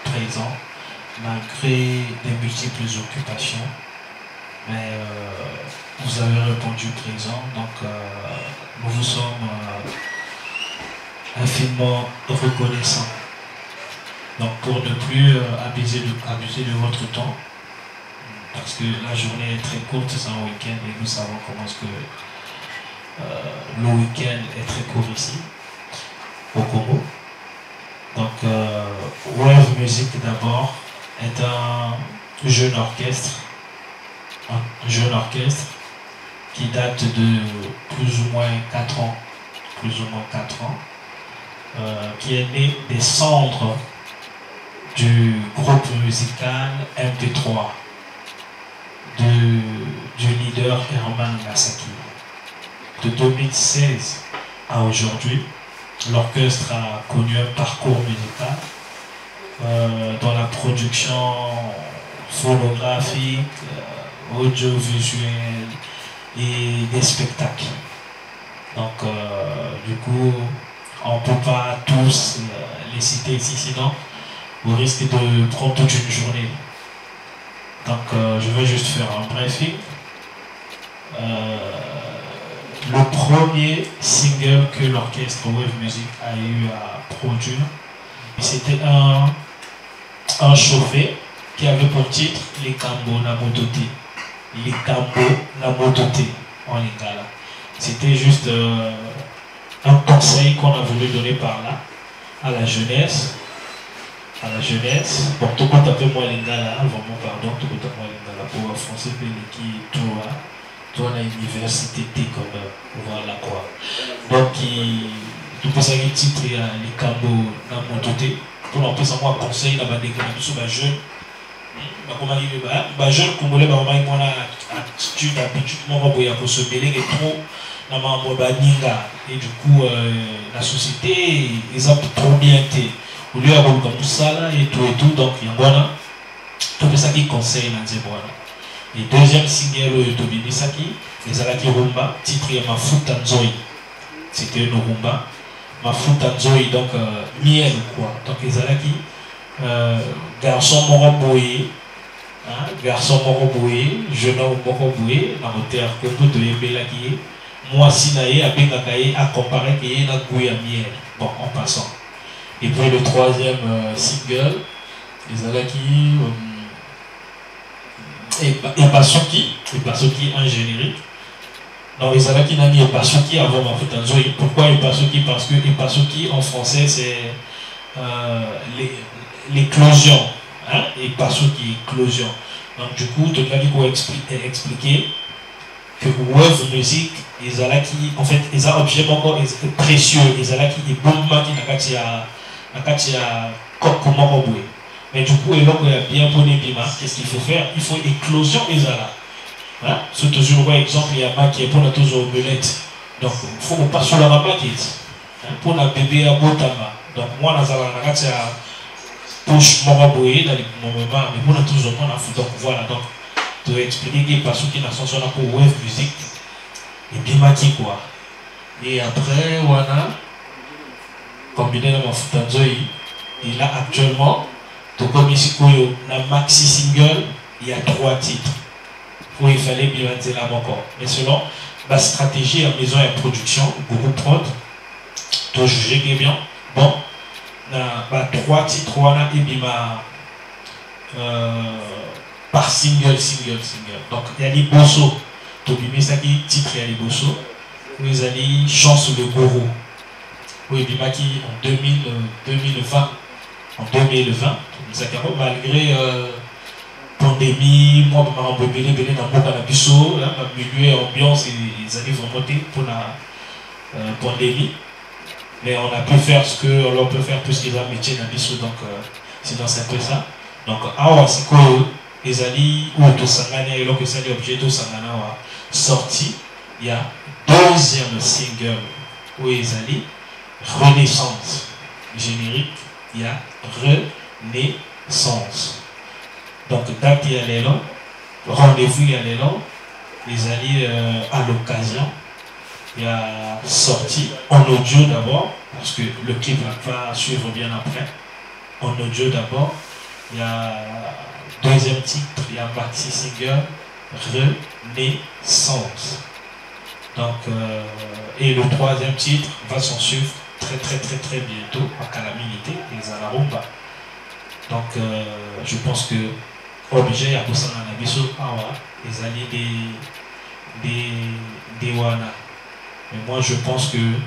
présent, malgré des multiples occupations. Mais vous avez répondu présent, donc nous vous sommes infiniment reconnaissants. Donc pour ne plus abuser de votre temps, parce que la journée est très courte, c'est un week-end et nous savons comment est-ce que le week-end est très court ici, au Congo. Donc Wave Music d'abord est un jeune orchestre qui date de plus ou moins 4 ans, qui est né des cendres du groupe musical MP3 du leader Herman Masaki. De 2016 à aujourd'hui, l'orchestre a connu un parcours musical dans la production phonographique, audiovisuelle et des spectacles. Donc du coup, on ne peut pas tous les citer ici, sinon vous risquez de prendre toute une journée. Donc je vais juste faire un briefing. Le premier single que l'orchestre Wave Music a eu à produire, c'était un chauffé qui avait pour titre Les Kambo Namodote. Les Kambo Namodote en lingala. C'était juste un conseil qu'on a voulu donner par là à la jeunesse. Bon, tout le monde appelle moi lingala, vraiment pardon, tout le monde appelle moi lingala pour français, qui toi à l'université comme voilà quoi. Donc tout pour ça qu'il titre les Kambo Namodote. Pour l'empêcher ça moi conseil là bas dégager sur les jeunes. Comment dire les jeunes congolais bah moi attitude moi boya pour se mêler et trop na mambo baninga et du coup la société ils ont trop bien été au lieu d'avoir comme ça là et tout donc il y a voilà tout ça qui conseille dans ces voilà. Et deuxième single de Tobini Saki, les Alaki Rumba, titre Mafuta Nzoi. C'était une rumba. Mafuta Nzoi, donc miel quoi. Donc les Alaki, garçon moroboué, jeune homme moroboué, dans le terre que vous devez bélaquer. Moi, Sinaï, à Bengakaye, à comparer qu'il y a une gouille à miel. Bon, en passant. Et puis le troisième single, les Alaki. Et Basuki en générique. Donc les Alaki n'a mis Basuki avant Mafuta Nzoi. Pourquoi Basuki? Parce que Basuki en français c'est l'éclosion. Et Basuki, éclosion. Donc du coup, tout le monde peut expliquer que Wave Music, les Alaki, en fait, ils ont objet encore précieux. Les Alaki, ils bombent qui n'a qu'à comment. Mais du coup, il y a bien pour les bima. Qu'est-ce qu'il faut faire? Il faut éclosion et zala. Hein? C'est toujours un exemple, il y a un qui est pour la toujours omelette. Donc, il faut pas sur la maquette. Pour la bébé à Botama. Donc, moi, dans la push moraboué dans les moments, mais pour la toujours on a foutu. Donc, voilà. Donc, tu vas expliquer qu'il y a pas ceux qui n'a pas pour Wave Music. Et bima qui quoi. Et après, voilà. Combiné dans ma foutanzoi, il a actuellement tout comme ici, dans maxi single, il y a 3 titres. Où il fallait bien là encore. Mais selon la stratégie à maison et production, groupe prod, tu juger qui est bien. Bon, bah, 3 titres, et bien par single. Donc il y a les bossos. Tu as ça qui titre, il y a les bossos. Vous allez chance le gourou. Oui, bien qui en 2020. En 2020, malgré pandémie, moi, je suis venu dans le milieu ambiance, ils allaient remonter pour la pandémie. Mais on a pu faire ce qu'on peut faire puisqu'ils ont un métier dans le biseau, donc c'est un peu ça. Donc, c'est quoi les alliés ou tout sangana, et donc c'est l'objet de sangana sorti. Il y a deuxième single où ils allaient Renaissance générique. Il y a Renaissance. Donc, date il y a les longs, rendez-vous il y a les longs, les alliés à l'occasion, il y a sorti en audio d'abord, parce que le clip va suivre bien après. En audio d'abord, il y a deuxième titre, il y a maxi single, Renaissance. Donc, et le troisième titre va s'en suivre très bientôt à Calamité, les Alarumba. Donc, je pense que obligé à pousser dans la biseau, les alliés des Wana. Mais moi, je pense que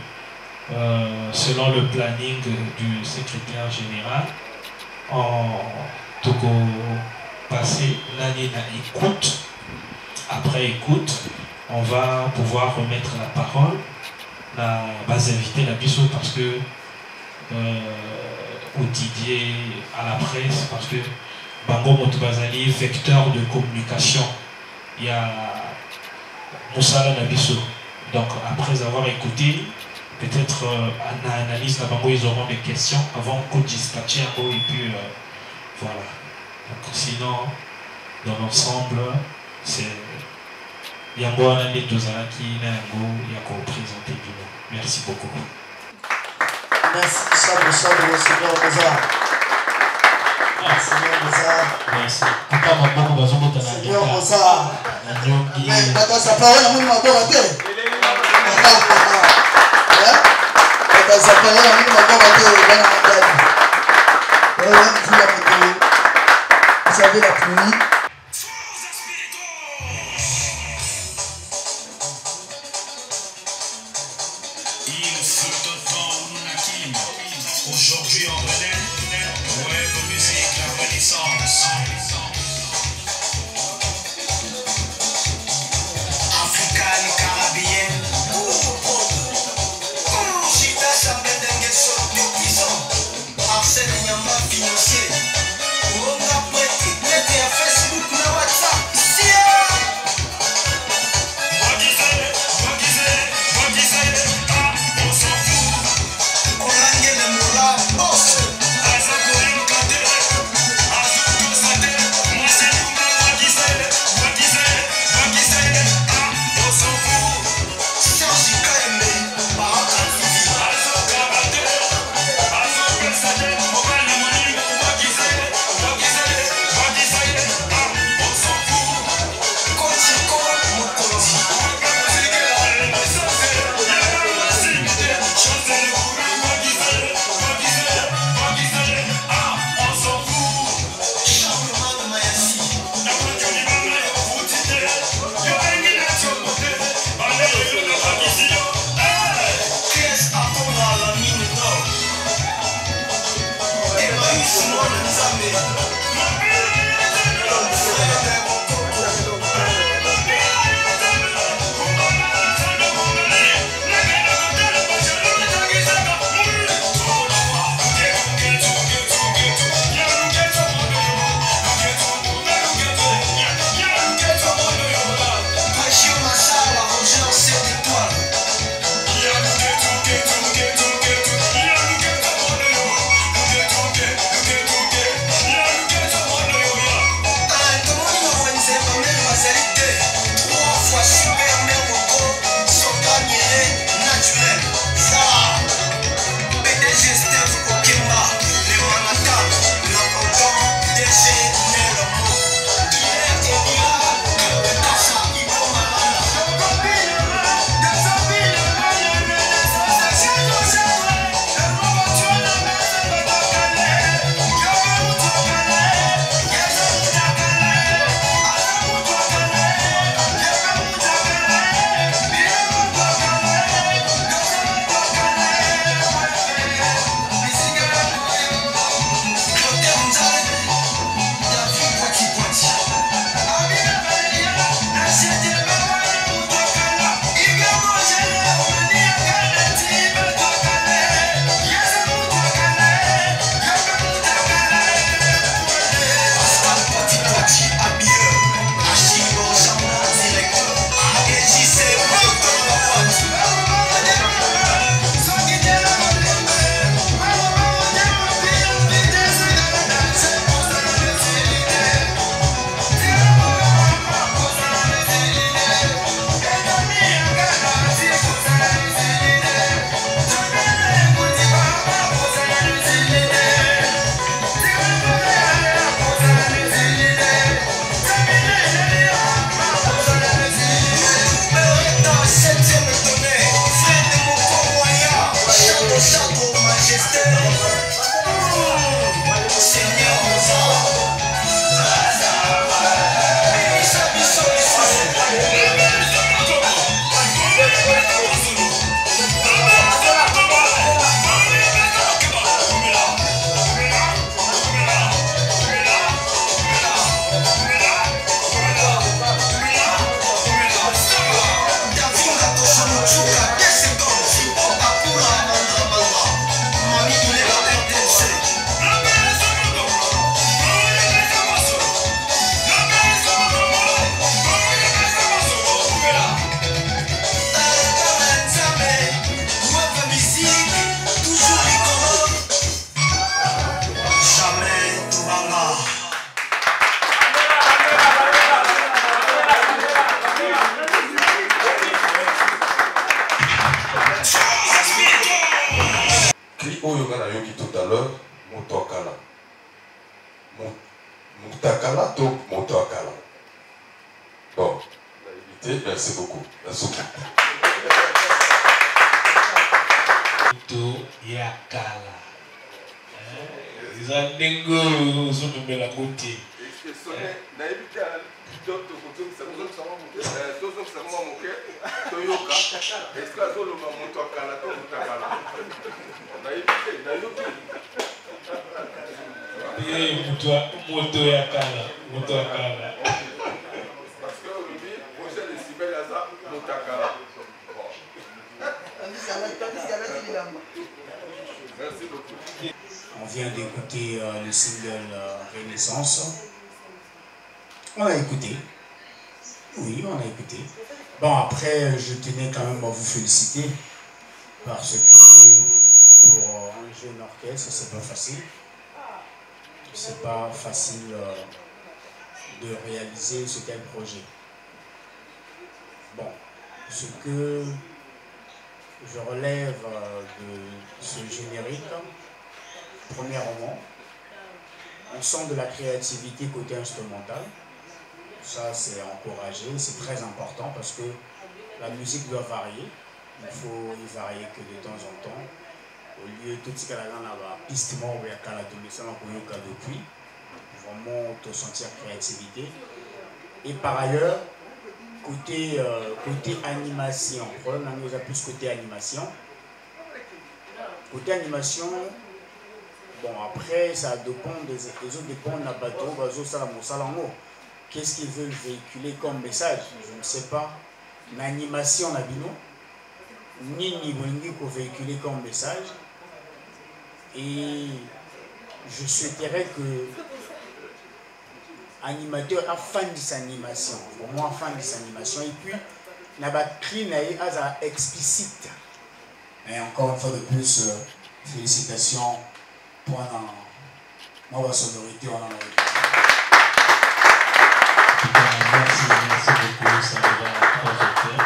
selon le planning du secrétaire général, en tout cas, passer l'année d'écoute, après écoute, on va pouvoir remettre la parole la base invitée la biseau parce que au Didier à la presse parce que Bango Motobazali vecteur de communication il y a Moussala Nabiso donc après avoir écouté peut-être en analyse la Bango ils auront des questions avant qu'on dispatche et puis voilà donc sinon dans l'ensemble c'est Yango Anande Tozaraki Nango Yako présenté du nom. Merci beaucoup. Merci, Seigneur Mozart. Seigneur Mozart. Merci. Papa Maboko Bazongo Seigneur Mozart. Mais Papa sa parole à mon Maboko te. Papa sa parole à mon Maboko te. Vous savez la pluie. Aujourd'hui on relève, web musique, la renaissance. Africaine, caribéenne, Chita Sambedenge sorti puissant, Arsène Nyamba financier, Ronga prêté à Facebook. Mutakala, to Motoakala. Bon, merci beaucoup. Merci beaucoup. Muto Yakala. Ils ont des gros, ils ont de la côté. Moto Yakala. Moto Yakala. Parce que aujourd'hui, projet de Sibel Aza, Motakala. Merci beaucoup. On vient d'écouter le single Renaissance. On a écouté. Oui, on a écouté. Bon, après, je tenais quand même à vous féliciter parce que pour un jeune orchestre, c'est pas facile. C'est pas facile de réaliser ce tel projet. Bon, ce que je relève de ce générique, premièrement, on sent de la créativité côté instrumental. Ça, c'est encouragé, c'est très important parce que la musique doit varier. Il faut y varier que de temps en temps. Au lieu de tout ce qu'il y a dans la piste, où il y a depuis, vraiment te sentir créativité. Et par ailleurs, côté animation, le problème nous a plus côté animation. Côté animation, bon après ça dépend des autres dépendent de bateau, qu'est-ce qu'ils veulent véhiculer comme message, je ne sais pas. L'animation nabino, ni pour véhiculer comme message. Et je souhaiterais que animateur a fan de sa animation, vraiment fan de sa animation, et puis n'a pas cri n'a explicite. Et encore une fois de plus, félicitations pour la sonorité. Merci beaucoup, ça va très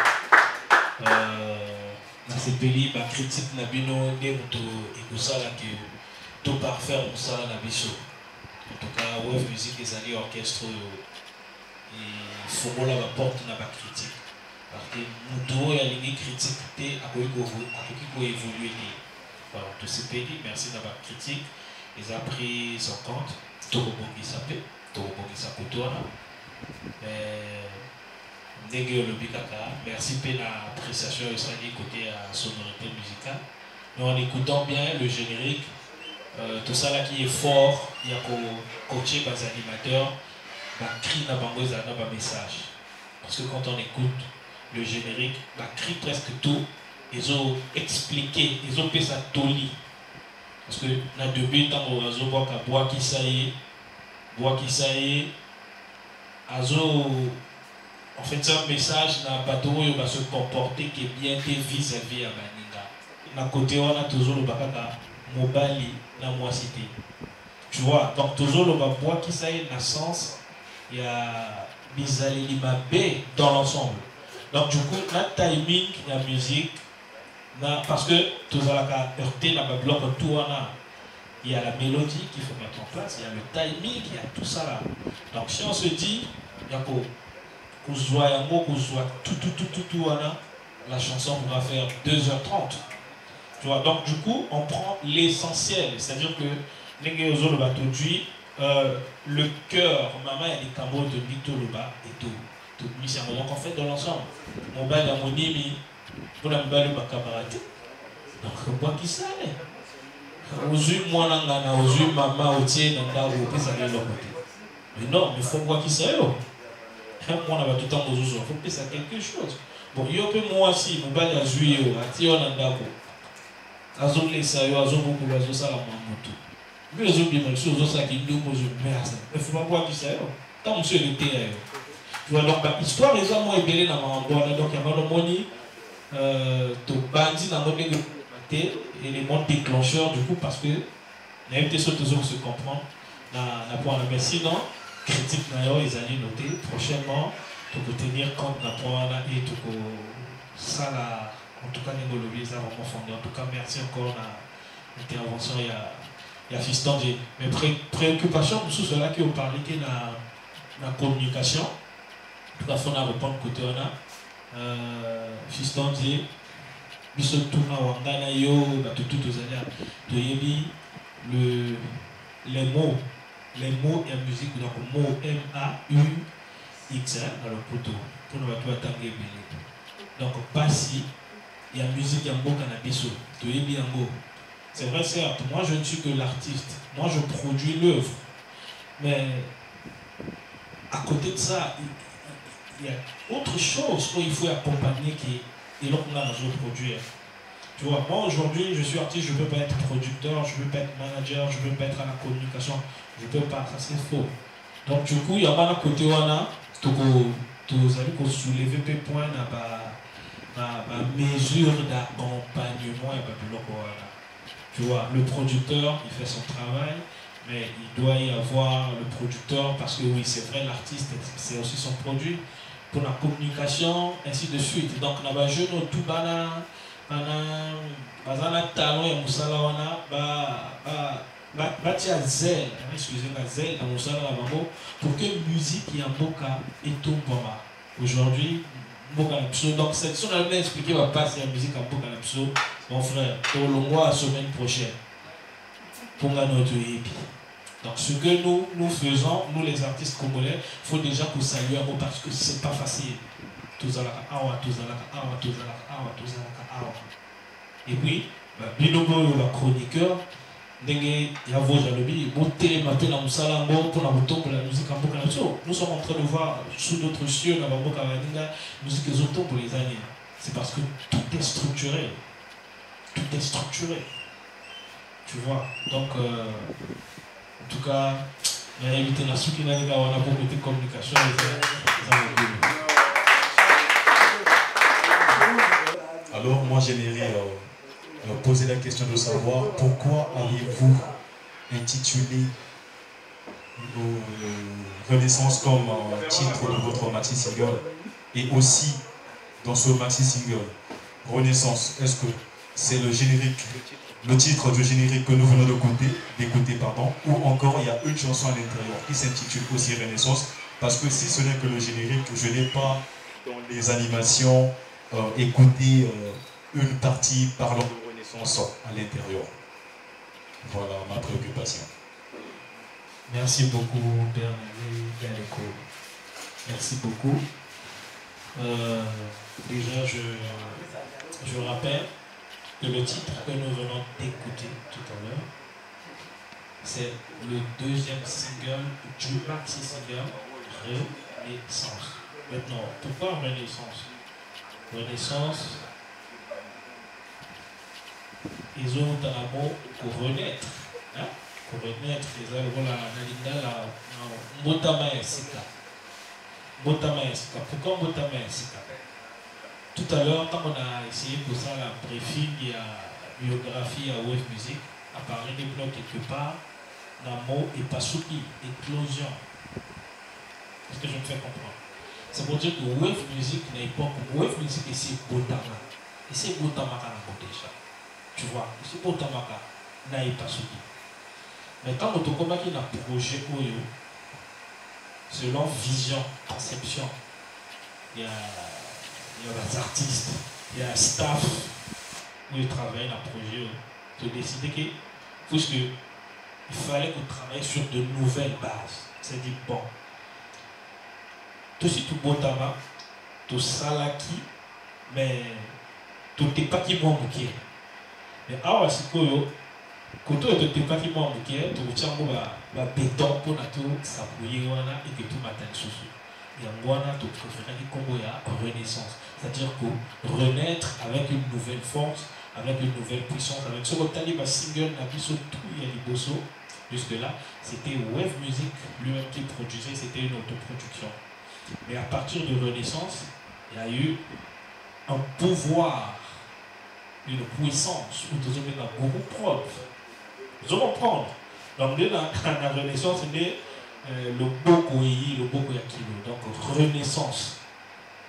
c'est peli ba critique na bino ndemuto ekosala ke to parfaire mosala na biso. En tout cas, Wave Music ezali orchestre et fongola ba porte na ba critique. Parce que muto ya lingi critique te akoki ko évoluer te. Voilà, to c'est peli, merci na ba critique. Ils ont pris son compte, to bongi sapé, to bongi sakotoana. Merci pour l'appréciation de côté sonorité musicale. Mais en écoutant bien le générique, tout ça là qui est fort, il y a coaché par les animateurs, crie na bango un message. Parce que quand on écoute le générique, crie presque tout, ils ont expliqué, ils ont fait ça toli. Parce que na début tant on a bois qui ça y est, azo. En fait, c'est un message dans le bateau où il va se comporter qui est bien vis-à-vis à Baninga. D'un côté, on a toujours le bakaka mobali dans moi cité. Tu vois, donc toujours le bois qui ça est naissance, il y a Bizali Limabé dans l'ensemble. Donc du coup, la timing, la musique, parce que tout ça là, heurté dans le bloc tout il y a la mélodie qu'il faut mettre en place, il y a le timing, il y a tout ça là. Donc si on se dit, il y a quoi? La chanson va faire 2h30. Tu vois, donc du coup, on prend l'essentiel. C'est-à-dire que le cœur, maman et les cambos de Mitoloba et tout. Donc en fait, dans l'ensemble, mon bal à mon ami, pour la balle de camarade. Donc, quoi qui ça est? Ozu, moi, l'angana, ozu, maman, otier, nanda, ou que ça vient de l'autre côté. Mais non, mais il faut voir qui ça est. Moi, on a tout le temps, il faut que ça quelque chose. Bon, il y a un peu moi aussi, mon bal à juillet, à tir en andako. Azo les sayo, azo beaucoup, azo ça la mamoto. Mais les autres, bien sûr, azo ça qui nous pose une merde. Il faut pas voir qui ça est. Tant monsieur le terrain. Tu vois, donc, l'histoire, les hommes ont ébélé dans ma bonne, donc il y a pas de money, de bandit dans notre élément déclencheur, du coup, parce que, il y a eu des choses qui se comprendre, mais sinon, critique d'ailleurs, ils allaient noter prochainement, tu peux tenir compte de la point et tu peux ça là, en tout cas, les ça vraiment fondé. En tout cas, merci encore à l'intervention et assistant de mes préoccupations, c'est là qui ont parlé que la communication, tout à fait on a répondre côté on a assistant de biso tuna wangana yo tout aux années les mots et la musique donc mot M-A-U-X alors pour nous attendre donc pas si il y a musique en beau cannabiso c'est vrai certes moi je ne suis que l'artiste moi je produis l'œuvre mais à côté de ça il y a autre chose où il faut accompagner qui et l'autre là je produire. Tu vois, moi aujourd'hui je suis artiste, je ne peux pas être producteur, je ne peux pas être manager, je ne peux pas être à la communication, je ne peux pas, ça c'est faux. Donc du coup, il y a un côté où on a, tu as soulever des points dans la mesure d'accompagnement et tu vois, le producteur, il fait son travail, mais il doit y avoir le producteur parce que oui, c'est vrai, l'artiste, c'est aussi son produit. Pour la communication, ainsi de suite. Donc, on a jeune tout bana, talent et moussala tia zèle, excusez-moi, zèle dans moussala pour que musique et un boca et tout bama. Aujourd'hui, boca donc cette chose on a expliqué va passer la musique en boca mon frère, au long à la semaine prochaine. Pour notre épi. Donc ce que nous faisons, nous les artistes congolais, il faut déjà que saluer un mot parce que c'est pas facile. Et puis, binobo le chroniqueur, nous sommes en train de voir sous d'autres cieux, musique pour les années. C'est parce que tout est structuré. Tout est structuré. Tu vois, donc en tout cas, on a évité la soupe qui n'a pas beaucoup de communication. Alors, moi, j'aimerais poser la question de savoir pourquoi avez-vous intitulé Renaissance comme titre de votre maxi single et aussi dans ce maxi single Renaissance, est-ce que c'est le générique, le titre du générique que nous venons d'écouter, ou encore il y a une chanson à l'intérieur qui s'intitule aussi Renaissance, parce que si ce n'est que le générique, je n'ai pas dans les animations écouté une partie parlant de Renaissance à l'intérieur. Voilà ma préoccupation. Merci beaucoup, Père Galeko. Merci beaucoup. Déjà, je rappelle que le titre que nous venons d'écouter tout à l'heure, c'est le deuxième single du maxi single Renaissance. Maintenant, pourquoi Renaissance? Renaissance, ils ont un amour pour renaître. Hein? Pour renaître, ils ont la Motama Sika. Motama Sika. Pourquoi Motama Sika? Tout à l'heure, quand on a essayé pour ça la briefing et la biographie à Wave Music, à parler des blocs quelque part, Namo et Pasuki, éclosion. Est-ce que je me fais comprendre? C'est pour dire que Wave Music n'est pas comme Wave Music et c'est Botama. Et c'est Botama qui a côté ça. Tu vois, c'est Botama qui n'a pas Pasuki. Mais quand on a un projet Oyo, selon vision, conception, il y a des artistes, il y a un staff où ils travaillent dans le projet. Ils ont décidé qu'il fallait qu'on travaille sur de nouvelles bases. C'est-à-dire, bon, tout si tout Botama, tout Salaki, mais tout n'est pas qui bon bouquet. Mais alors, c'est que quand tu n'es pas qui bon bouquet, tu as un béton pour tout s'appuyer et que tout matin sous. Et en Guana, tu préfères une renaissance. C'est-à-dire que renaître avec une nouvelle force, avec une nouvelle puissance, avec ce que tu as dit, single, tout il y a des bossos. Jusque-là, c'était Wave Music lui-même qui produisait, c'était une autoproduction. Mais à partir de Renaissance, il y a eu un pouvoir, une puissance, où tu as un gros prod. Vous allez comprendre. Donc, dans la Renaissance, c'était le Boko Yakilo, donc Renaissance.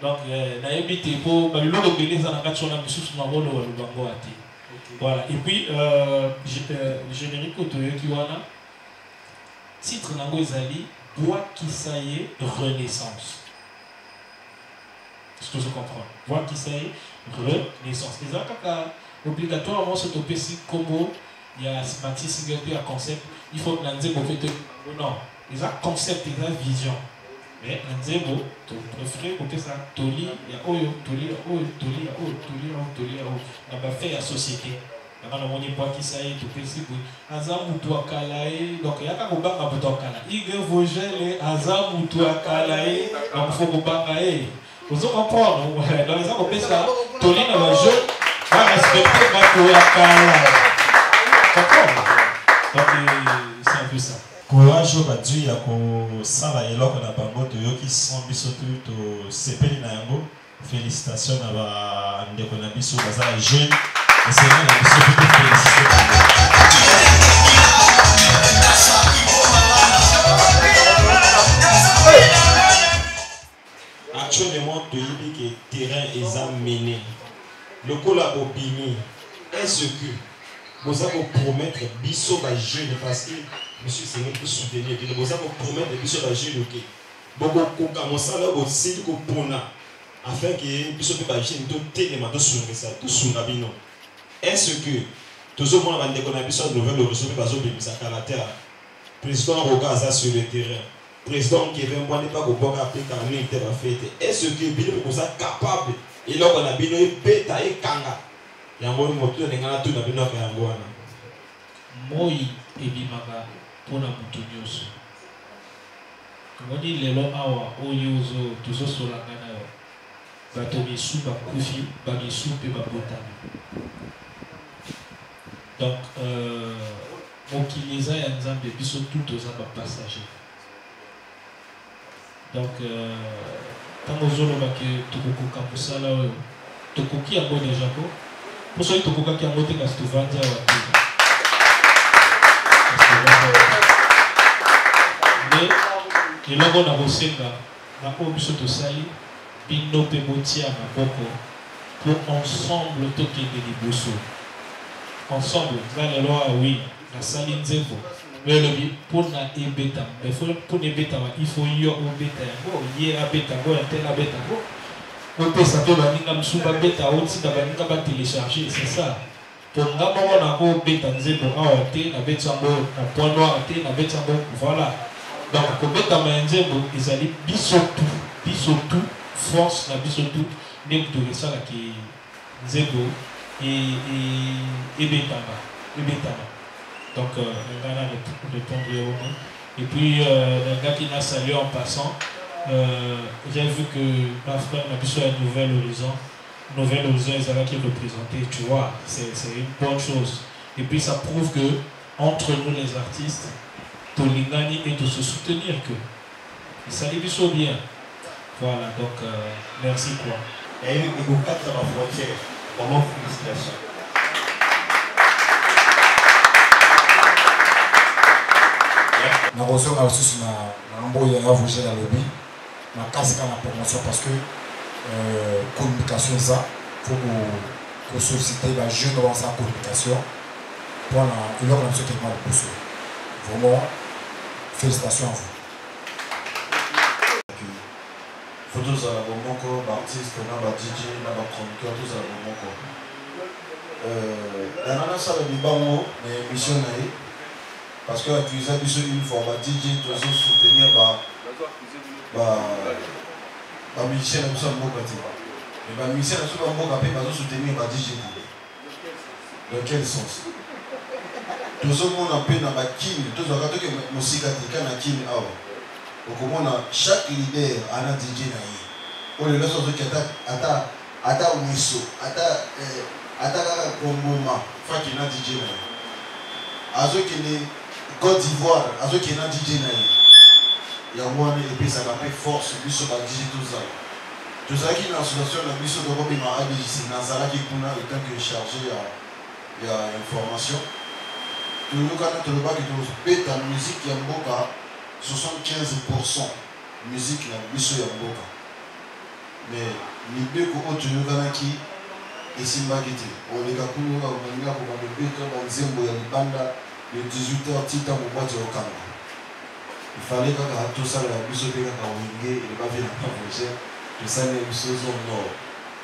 Donc, naïbité pour le beleza na kati na misusu na bolo wa lubango ati Voilà, et puis, générique Otoyo Kiwana, titre Nango Ezali, Bois Kisaye Renaissance. Est-ce que je comprends? Bois Kisaye Renaissance. Et ça, obligatoirement, ce topesi combo, il y a Mati Sigurti à concept, il faut que l'anzebo fait non, il y a concept, il y a vision. Mais l'anzebo, tu préfères que ça, Toli, il y a Oyo, Toli, Oyo, Toli, Oyo, Toli, Toli, Oyo. On va faire la société. On a monnaie bois qui ça y est, tout petit peu. Azam ou toi Kalae, donc il y a qu'un combat à Bouton Kala. Il y a vos gels, Azam ou toi Kalae, donc il faut combat Kalae. Vous allez comprendre, dans les ans, on peut ça, Toli dans le jeu, va respecter Bakoya Kala. Donc c'est un peu ça. Courage aujourd'hui à ça et là qu'on a pas mot de qui sont bisotu to sepeli na yango. Félicitations à ndeko na biso baza jeune et c'est là na biso tout féliciter. Actuellement tu dis que terrain est amené. Le collabo bimi est-ce que vous avez promettre biso ba jeune parce que monsieur c'est pour soutenir que vous avez promettre biso ba jeune OK. Boko ko commencer là aussi ko pona afin que biso pe ba jeune to telema to sunga ça to sunga bino. Est-ce que toujours moi ba ndeko na biso nouvelle horizon pe bazo bimisa caractère président Rogaza sur le terrain. Président qui vient moi ne pas ko boka pe ka ni te ba fête. Est-ce que bino ko ça capable et là on a bino e peta e kanga. Yango moto ndengana tu na bino ka yango wana. Moi ebimaka pona mutu nyonso. Ngoni lelo awa oyozo tozosolanga na yo. Bato misu bakufi, bamisu pe babotami. Donc mokili eza ya Nzambe biso tout oza passager. Donc tango zoloba ke tokokoka mosala oyo tokoki yango déjà ko pour ceux qui ont été en train de mais il a bon à bosser là pour biso to sali bino pe botia na boko pour ensemble toquer des bosso ensemble dans la loi oui na sali nzembo mais le pour na ebeta mais pour ebeta il faut yo obeta go ye abeta go tel abeta go on peut s'appeler baninga msuba beta oti na baninga ba télécharger c'est ça pour ngamba wana ko beta nzembo awa te na betango na point noir te na betango voilà donc ko beta nzembo ezali biso tout force na biso tout nem to resala ki nzembo et betama donc on va répondre et puis le gars qui n'a salué en passant. J'ai vu que ma frère m'a vu sur un Nouvel Horizon Ezala qui est représenté, tu vois, c'est une bonne chose. Et puis ça prouve que entre nous les artistes, Tolingani est de se soutenir que. Et ça les biso bien. Voilà, donc merci quoi. Et vous quatre à la frontière, vraiment félicitations. Na reçu na aussi na mambo ya voger la lobby. Na kasi kana promotion parce que communication ça faut que société va jeune dans sa communication pour la il aura un certain mal pour ça. Vraiment félicitations à vous. Photos à la bomoko, artiste, na ba DJ, na ba chroniqueur, tous à la bomoko. Nana ça le bibango mais émission naïe parce que utiliser une forme DJ tous soutenir musicien na biso mboka te mais musicien na biso mboka pe bazo soutenir ba DJ dans quel sens tozomona pe na bakini tozwaka toke musika te kana kini awa okomona chaque leader ana DJ na ye oyo leso zoki ata wiso ata kaka komboma faki na DJ na ye azokende Côte d'Ivoire azokende na DJ na ye yango wana epesaka mpe force biso ba DJ tozala tozalaki na association na biso tokobima ABJC nazalaki kuna etant que chargé ya information toyokana tolobaki tobeta musique ya mboka 75% musique na biso ya mboka mais mibeko oyo toyokanaki esimbaki te oleka kuna olinga kobandobeta banzembo ya libanda le 18h tita mobwati okanga ifale kaka tosalela biso mpe kaka wenge elebavi na pavogere tosali biso zone nord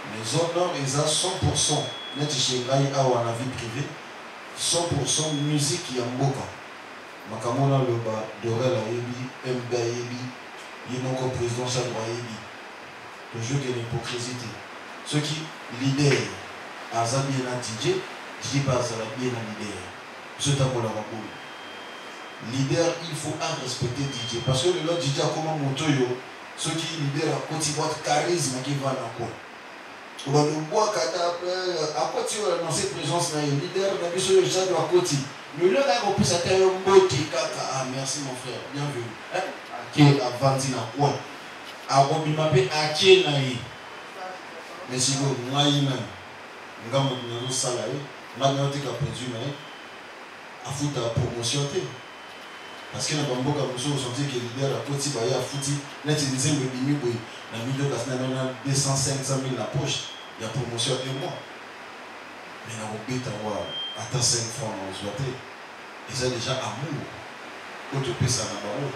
mais zone nord eza 100% neti chez ngai awa na vie privée 100% musique ya mboka makambo naloba dorel ayebi mb ayebi ye moko président chadro ayebi tojoke na hypocrisie te soki leader aza bien na dj mpe azala bien na leader biso tambolaka boye leader il faut respecter DJ parce que le lot DJ a comment moto yo ce qui leader a côté votre charisme qui va dans quoi on va nous boire kada à côté on a cette présence là leader na biso yo ja doit côté le lot a repris sa terre mbote kaka ah merci mon frère bienvenue qui avandi na quoi a robima pe akie na yi mais si go ngai na ngamo na sala yi ngamo tika produit na yi afuta promotion te parce que na bamboka mosusu osenti ke leader akoti baye afuti neti nzembo ebimi boye na milieu kasi na 200-500 000 na poche ya promotion et moi mais na kobeta wa ata 5 francs na ozwa te eza déjà amour oyo topesa na bango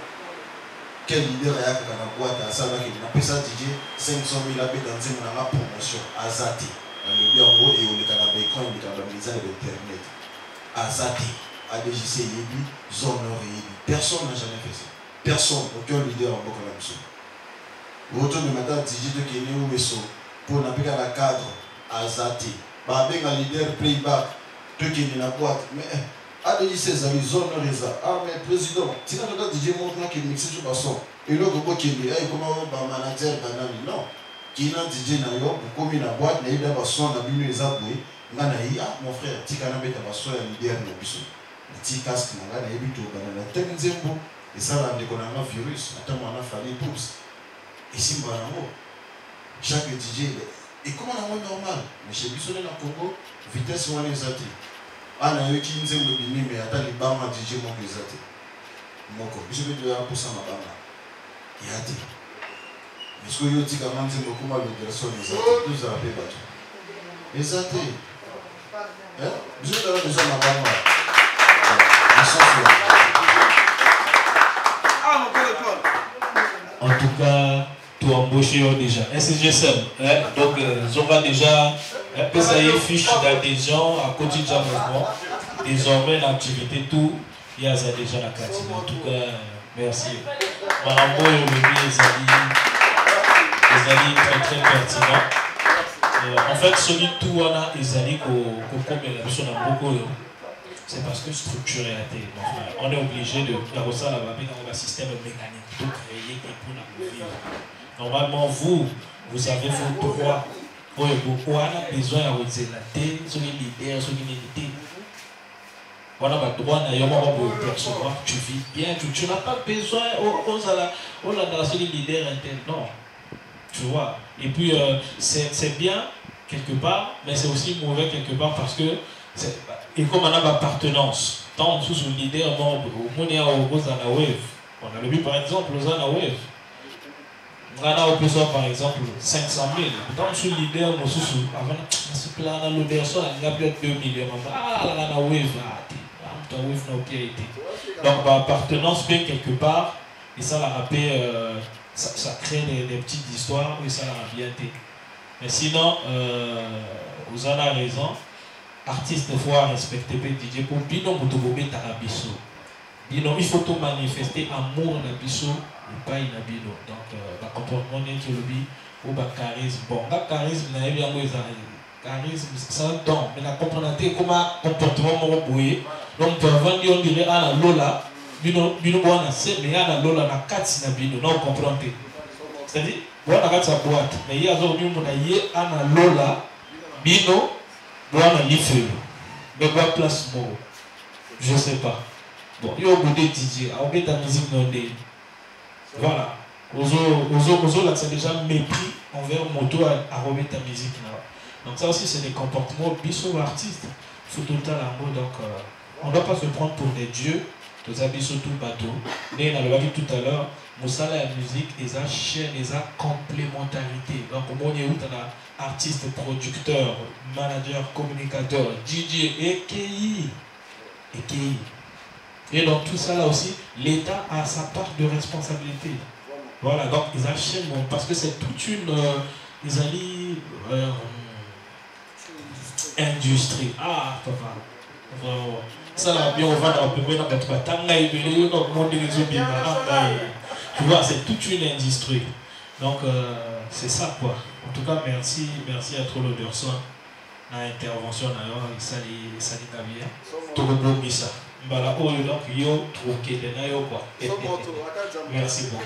quel leader ayakaka na boite asalaki napesa DJ 500 000 abeta nzembo na nga promotion aza te nalobi yango eoleka na baécran eleka na bamizane d'internet aza te ADJC yebi, zone nord yebi. Personne n'a jamais fait ça. Personne, aucun leader en Boko Lamso. Retour de matin, DJ de Kenya ou Meso, pour n'appeler à la cadre, à Zati. Babé, un leader playback, de Kenya la boîte. Mais ADJC, ça les zone nord et ça. Ah, mais président, si tu as DJ montre qu'il mixe sur le son, et là, comment qu'il est, comment un manager, non. Qui n'a DJ n'a eu, comme il a boîte, n'a eu d'abord son, n'a bu les aboués. Ah, mon frère, tu as un son, un leader, n'a bu petit casque na yebi to bana teng nzembo esala ndeko na virus atamo na fali poups esimba nango chaque DJ et comment na normal mais chez biso na Congo vitesse wana ezati ana yoki nzembo bini mais ata libama DJ moko ezati moko biso be to ya posa mabanga yati mais ce que yo tika nzembo kuma le garçon ezati tous a pe bato ezati biso na besoin mabanga. En tout cas, tout embauché déjà. SGSM, donc on va déjà ça y est fiche d'adhésion à quotidien mouvement. Désormais l'activité tout, il y a déjà la cantine. En tout cas, merci. Marambo et Olivier, les amis très très pertinents. En fait, celui tout on a les amis c'est parce que structuré à thé. On est obligé de faire ça là-bas dans un système mécanique pour créer et pour la vivre. Normalement, vous avez vos droits. On a besoin de la thé, sur les leaders, sur les unités. On a pas de droit de percevoir. Tu vis bien, tu n'as pas besoin. On a dans les leaders internes. Non. Tu vois. Et puis, c'est bien quelque part, mais c'est aussi mauvais quelque part parce que. Et comme on a l'appartenance, tant sous le leader, on a le but par exemple, aux Wave. On a au besoin par exemple 500 000. Tant sous le leader, on a avant ce plan, on a le on a 2 millions. Ah, la Wave, ta Wave n'a pas été. Donc, appartenance, bien quelque part, et ça l'a rappelé, ça crée des petites histoires, et ça l'a bien été. Mais sinon, vous en avez raison. Artiste il faut respecter DJ pour bino mutobobé tarabiso. Bino il faut tout manifester amour na biso et pas na bino. Donc ba comportement n'est que le bi ou ba charisme. Bon, ba charisme na bien moi charisme c'est un don, mais la comprendre comment comportement mo boye. Donc avant on dirait ana lola bino bwana c'est mais ana lola na kati na bino non comprendre. C'est-à-dire bwana kati sa boîte mais il y a aujourd'hui mon yé ana lola bino voilà l'IFE, mais quoi place mot, je sais pas. Bon, il y a beaucoup de DJ, on met ta musique non des. Voilà. Ozo là c'est déjà mépris envers moto à remettre ta musique là. Donc ça aussi c'est des comportements biso artistes. Faut tout le temps l'amour donc on ne doit pas se prendre pour des dieux. Tous habits sur tout bateau. Mais on a dit tout à l'heure, Moussala la musique, ils ont chaîne, ils ont complémentarité. Donc, on est où artiste, producteur, manager, communicateur, DJ, EKI. Et dans tout ça là aussi, l'État a sa part de responsabilité. Voilà, donc ils achètent, parce que c'est toute une industrie. Ah, papa. Vraiment. Ça là, bien, on va dans le peu dans notre tu vois, c'est toute une industrie. Donc, c'est ça quoi. En tout cas, merci à trop l'Oderson. Dans l'intervention d'ailleurs, ça dit bien. Tout le monde dit ça. Voilà, oh, donc, yo, trouve qu'il y a quoi. Merci beaucoup.